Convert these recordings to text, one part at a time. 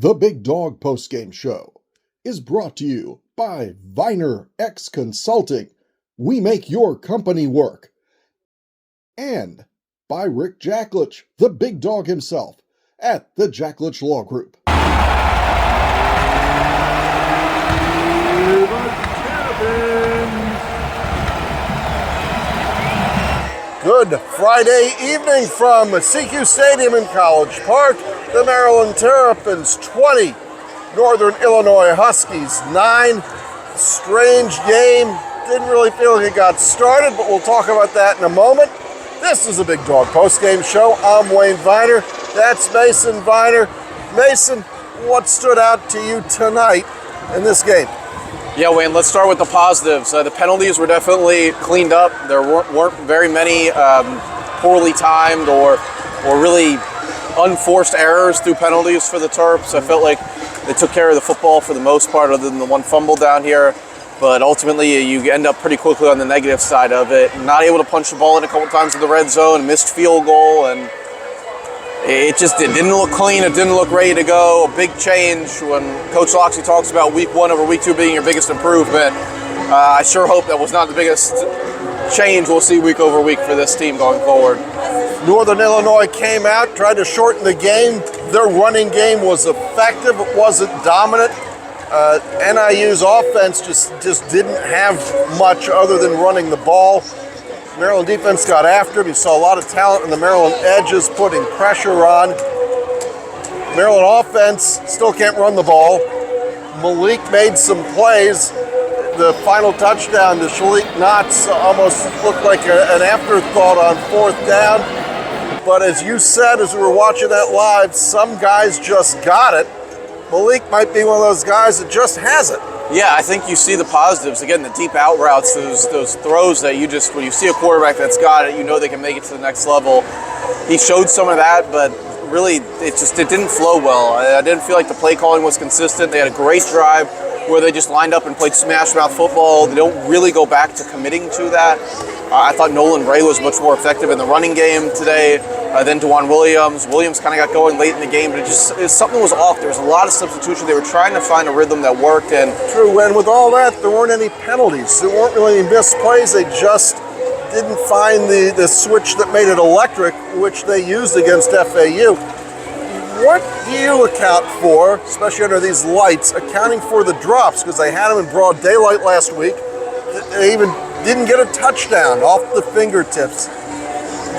The Big Dog Postgame Show is brought to you by Viner X Consulting. We make your company work. And by Rick Jacklich, the big dog himself, at the Jacklich Law Group. Good Friday evening from CQ Stadium in College Park. The Maryland Terrapins 20, Northern Illinois Huskies 9. Strange game. Didn't really feel like it got started, but we'll talk about that in a moment. This is a Big Dog Postgame Show. I'm Wayne Viner. That's Mason Viner. Mason, what stood out to you tonight in this game? Yeah, Wayne, let's start with the positives. The penalties were definitely cleaned up. There weren't very many poorly timed or really unforced errors through penalties for the Terps. I felt like they took care of the football for the most part, other than the one fumble down here. But ultimately, you end up pretty quickly on the negative side of it. Not able to punch the ball in a couple times in the red zone, missed field goal, and it didn't look clean. It didn't look ready to go. A big change when Coach Loxley talks about week 1 over week 2 being your biggest improvement. I sure hope that was not the biggest change we'll see week over week for this team going forward. Northern Illinois came out, tried to shorten the game. Their running game was effective. It wasn't dominant. NIU's offense just didn't have much other than running the ball. Maryland defense got after him. You saw a lot of talent in the Maryland edges putting pressure on. Maryland offense still can't run the ball. Malik made some plays. The final touchdown to Shalik Knotts almost looked like an afterthought on 4th down. But as you said, as we were watching that live, some guys just got it. Malik might be one of those guys that just has it. Yeah, I think you see the positives. Again, the deep out routes, those throws that when you see a quarterback that's got it, you know they can make it to the next level. He showed some of that, but really it didn't flow well. I didn't feel like the play calling was consistent. They had a great drive where they just lined up and played smash mouth football. They don't really go back to committing to that. I thought Nolan Ray was much more effective in the running game today than DeJuan Williams. Williams kind of got going late in the game, but something was off. There was a lot of substitution. They were trying to find a rhythm that worked. And true, and with all that, there weren't any penalties. There weren't really any missed plays. They just didn't find the switch that made it electric, which they used against FAU. What do you account for, especially under these lights, accounting for the drops? Because they had them in broad daylight last week. They even didn't get a touchdown off the fingertips.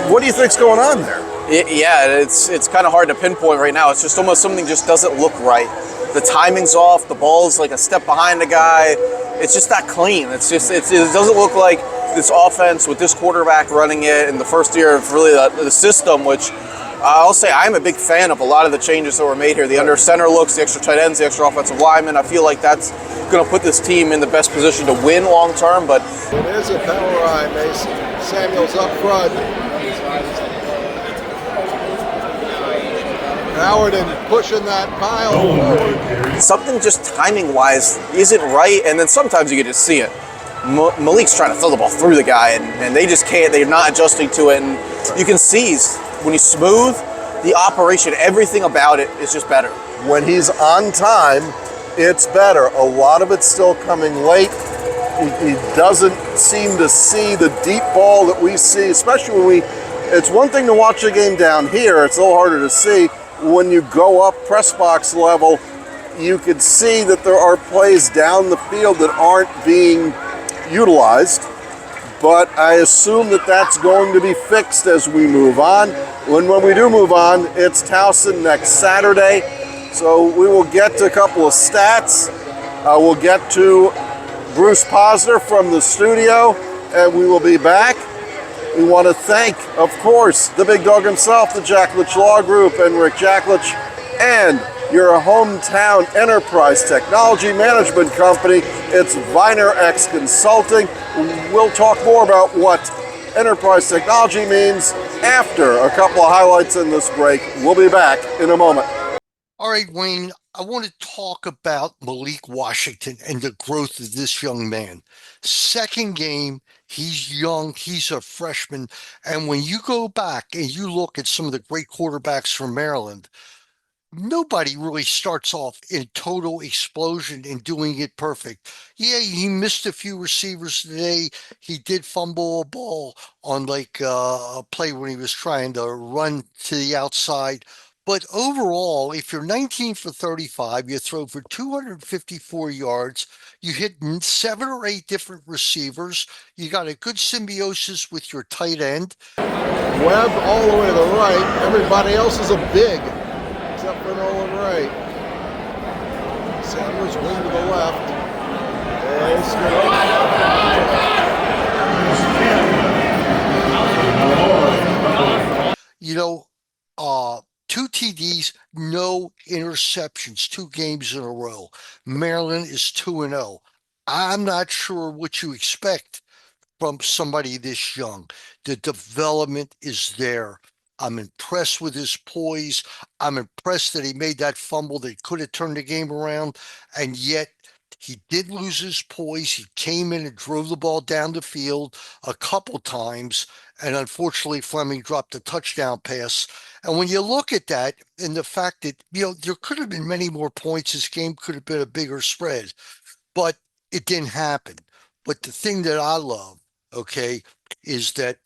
What do you think's going on there? Yeah, it's kind of hard to pinpoint right now. It's just almost something just doesn't look right. The timing's off. The ball's like a step behind the guy. It's just not clean. It doesn't look like this offense with this quarterback running it in the first year of really the system, which I'll say I'm a big fan of a lot of the changes that were made here. The under center looks, the extra tight ends, the extra offensive linemen. I feel like that's going to put this team in the best position to win long term. But it is a power eye, Mason. Samuel's up front. Howard and pushing that pile forward. Something just timing-wise isn't right, and then sometimes you can just see it. Malik's trying to throw the ball through the guy, and they just can't. They're not adjusting to it, and you can see when he's smooth, the operation, everything about it is just better. When he's on time, it's better. A lot of it's still coming late. He doesn't seem to see the deep ball that we see, especially when it's one thing to watch a game down here. It's a little harder to see. When you go up press box level, you could see that there are plays down the field that aren't being utilized. But I assume that that's going to be fixed as we move on. When we do move on, it's Towson next Saturday. So we will get to a couple of stats. We'll get to Bruce Posner from the studio, and we will be back. We want to thank, of course, the big dog himself, the Jacklich Law Group, and Rick Jacklich, and your hometown enterprise technology management company. It's Viner X Consulting. We'll talk more about what enterprise technology means after a couple of highlights in this break. We'll be back in a moment. All right, Wayne, I want to talk about Malik Washington and the growth of this young man. Second game, he's young, he's a freshman. And when you go back and you look at some of the great quarterbacks from Maryland, nobody really starts off in total explosion and doing it perfect. Yeah, he missed a few receivers today. He did fumble a ball on like a play when he was trying to run to the outside. But overall, if you're 19 for 35, you throw for 254 yards, you hit 7 or 8 different receivers, you got a good symbiosis with your tight end. Webb all the way to the right. Everybody else is a big, except for Nolan Wright. Sanders wing to the left. You know, 2 TDs, no interceptions, 2 games in a row. Maryland is 2-0. I'm not sure what you expect from somebody this young. The development is there. I'm impressed with his poise. I'm impressed that he made that fumble that could have turned the game around, and yet he did lose his poise. He came in and drove the ball down the field a couple times, and unfortunately Fleming dropped a touchdown pass. And when you look at that and the fact that, there could have been many more points, this game could have been a bigger spread, but it didn't happen. But the thing that I love, okay, is that,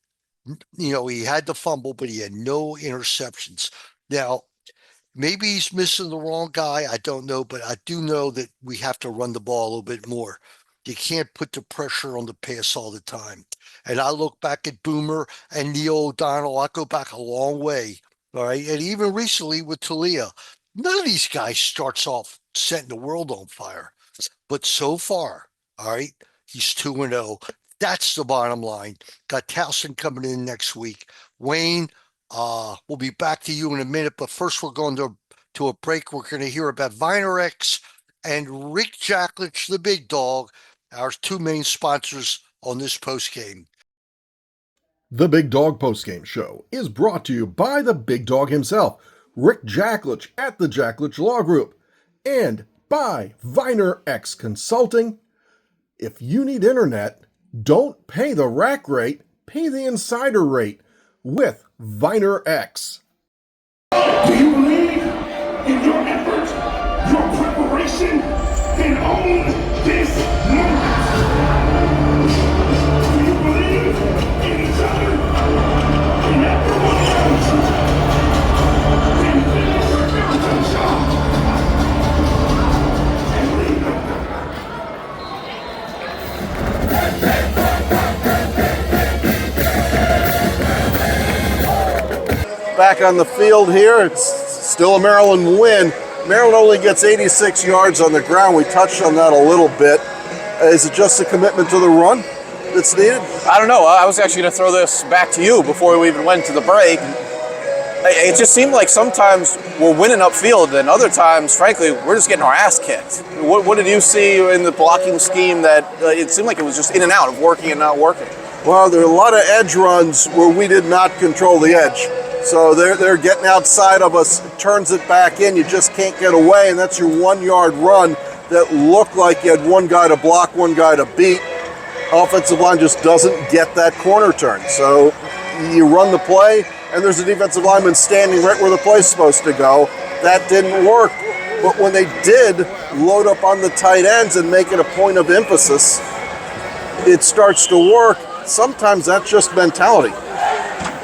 he had the fumble, but he had no interceptions. Now, maybe he's missing the wrong guy. I don't know, but I do know that we have to run the ball a little bit more. You can't put the pressure on the pass all the time. And I look back at Boomer and Neil O'Donnell. I go back a long way. All right. And even recently with Talia, none of these guys starts off setting the world on fire. But so far, all right, he's 2-0. That's the bottom line. Got Towson coming in next week. Wayne, we'll be back to you in a minute, but first we're going to a break. We're going to hear about VinerX and Rick Jacklich, the big dog, our 2 main sponsors on this post game. The Big Dog Postgame Show is brought to you by the Big Dog himself, Rick Jacklich at the Jacklich Law Group, and by VinerX Consulting. If you need internet, don't pay the rack rate, pay the insider rate with VinerX. Do you believe in your effort, your preparation, and own this moment? Do you believe in each other and everyone else? Then finish your mountain job and leave them. Back on the field here, it's still a Maryland win. Maryland only gets 86 yards on the ground. We touched on that a little bit. Is it just a commitment to the run that's needed? I don't know. I was actually going to throw this back to you before we even went to the break. It just seemed like sometimes we're winning upfield, and other times, frankly, we're just getting our ass kicked. What did you see in the blocking scheme that it seemed like it was just in and out of working and not working? Well, there are a lot of edge runs where we did not control the edge. So they're getting outside of us, turns it back in, you just can't get away, and that's your 1 yard run that looked like you had one guy to block, one guy to beat. Offensive line just doesn't get that corner turn. So you run the play, and there's a defensive lineman standing right where the play's supposed to go. That didn't work. But when they did load up on the tight ends and make it a point of emphasis, it starts to work. Sometimes that's just mentality.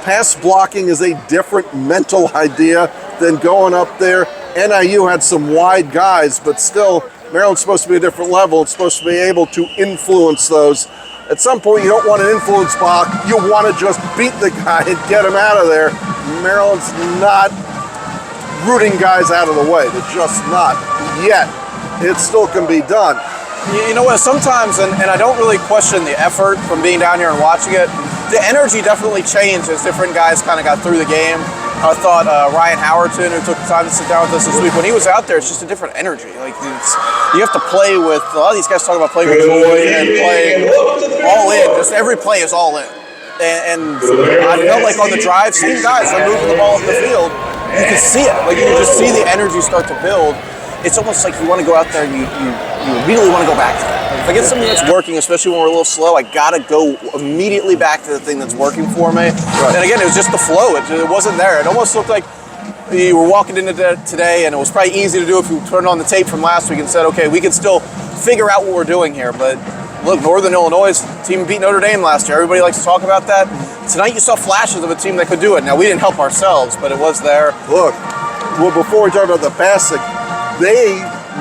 Pass blocking is a different mental idea than going up there. NIU had some wide guys, but still, Maryland's supposed to be a different level. It's supposed to be able to influence those. At some point, you don't want an influence block. You want to just beat the guy and get him out of there. Maryland's not rooting guys out of the way. They're just not yet. It still can be done. You know what, sometimes, and I don't really question the effort from being down here and watching it, the energy definitely changed as different guys kind of got through the game. I thought Ryan Howerton, who took the time to sit down with us this week, when he was out there, it's just a different energy. Like you have to play with, a lot of these guys talk about playing with joy and playing all in. Just every play is all in. And I felt like on the drive, seeing guys are moving the ball up the field, you can see it. Like you can just see the energy start to build. It's almost like you want to go out there and you immediately want to go back to that. Like if I get something that's working, especially when we're a little slow, I got to go immediately back to the thing that's working for me. Right. And again, it was just the flow. It wasn't there. It almost looked like you were walking into today, and it was probably easy to do if you turned on the tape from last week and said, okay, we can still figure out what we're doing here. But look, Northern Illinois' team beat Notre Dame last year. Everybody likes to talk about that. Tonight you saw flashes of a team that could do it. Now, we didn't help ourselves, but it was there. Look, well, before we talk about the passing,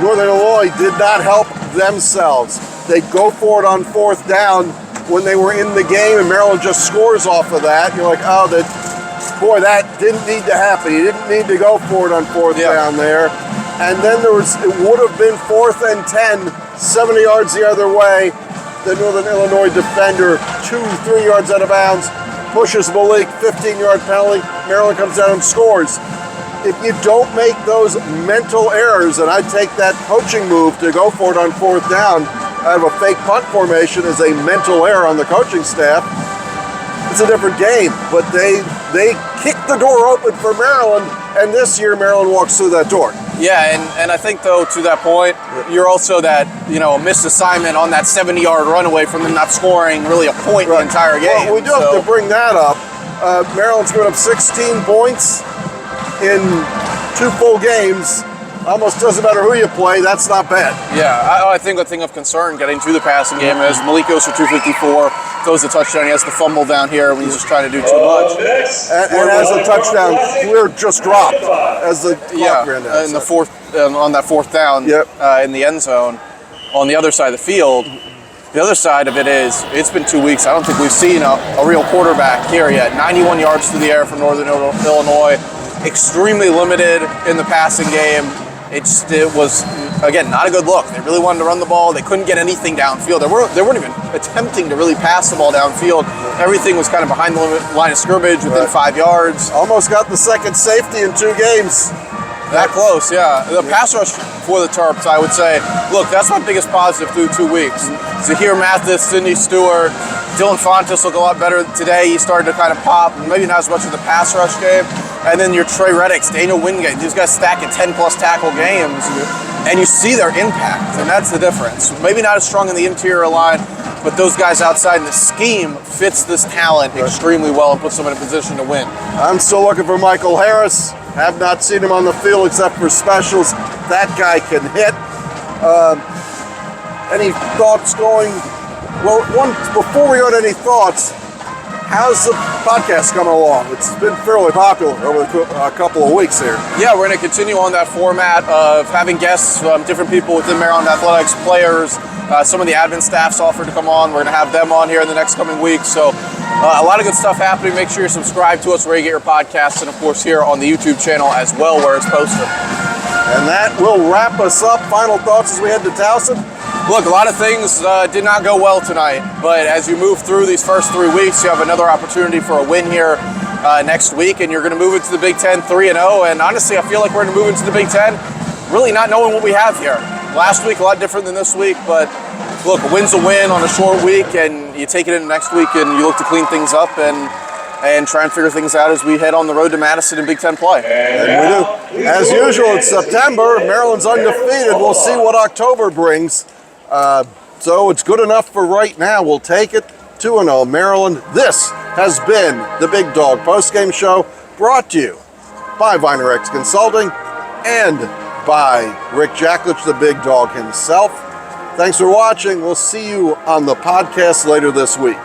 Northern Illinois did not help themselves. They go for it on fourth down when they were in the game, and Maryland just scores off of that. You're like, oh, that didn't need to happen. You didn't need to go for it on fourth down there. And then it would have been 4th and 10, 70 yards the other way. The Northern Illinois defender, 2-3 yards out of bounds, pushes Malik, 15-yard penalty. Maryland comes down and scores. If you don't make those mental errors, and I take that coaching move to go for it on fourth down out of a fake punt formation as a mental error on the coaching staff, it's a different game. But they kicked the door open for Maryland, and this year Maryland walks through that door. Yeah, and I think, though, to that point, you're also that, a missed assignment on that 70-yard run away from them not scoring really a point the entire game. Well, we do have to bring that up. Maryland's given up 16 points in 2 full games. Almost doesn't matter who you play. That's not bad. Yeah, I think a thing of concern getting to the passing game is Malik goes for 254, throws a touchdown. He has the fumble down here when he's just trying to do too much. And as a touchdown, clear just dropped as the clock ran down. In the fourth, on that fourth down in the end zone on the other side of the field. The other side of it is, it's been 2 weeks. I don't think we've seen a real quarterback here yet. 91 yards through the air from Northern Illinois. Extremely limited in the passing game. It was, again, not a good look. They really wanted to run the ball. They couldn't get anything downfield. They weren't even attempting to really pass the ball downfield. Everything was kind of behind the line of scrimmage within 5 yards. Almost got the second safety in 2 games. That close, yeah. The pass rush for the Terps, I would say, look, that's my biggest positive through 2 weeks. Zahir Mathis, Sidney Stewart, Dylan Fontes look a lot better today. He started to kind of pop, maybe not as much in the pass rush game. And then your Trey Reddicks, Daniel Wingate, these guys stacking 10-plus tackle games, and you see their impact, and that's the difference. Maybe not as strong in the interior line, but those guys outside in the scheme fits this talent extremely well and puts them in a position to win. I'm still looking for Michael Harris. Have not seen him on the field except for specials. That guy can hit. Any thoughts going? Well, before we go to any thoughts, how's the podcast coming along? It's been fairly popular over a couple of weeks here. Yeah, we're going to continue on that format of having guests, different people within Maryland Athletics, players, some of the admin staff's offered to come on. We're going to have them on here in the next coming weeks. So a lot of good stuff happening. Make sure you're subscribed to us where you get your podcasts, and of course here on the YouTube channel as well where it's posted. And that will wrap us up. Final thoughts as we head to Towson? Look, a lot of things did not go well tonight, but as you move through these first 3 weeks, you have another opportunity for a win here next week, and you're going to move into the Big Ten 3-0. And honestly, I feel like we're going to move into the Big Ten really not knowing what we have here. Last week, a lot different than this week, but look, a win's a win on a short week, and you take it into next week, and you look to clean things up and try and figure things out as we head on the road to Madison in Big Ten play. And we do. As usual, it's September. Maryland's undefeated. We'll see what October brings. So it's good enough for right now. We'll take it. 2-0 Maryland. This has been the Big Dog Postgame Show, brought to you by Viner X Consulting and by Rick Jacklich, the Big Dog himself. Thanks for watching. We'll see you on the podcast later this week.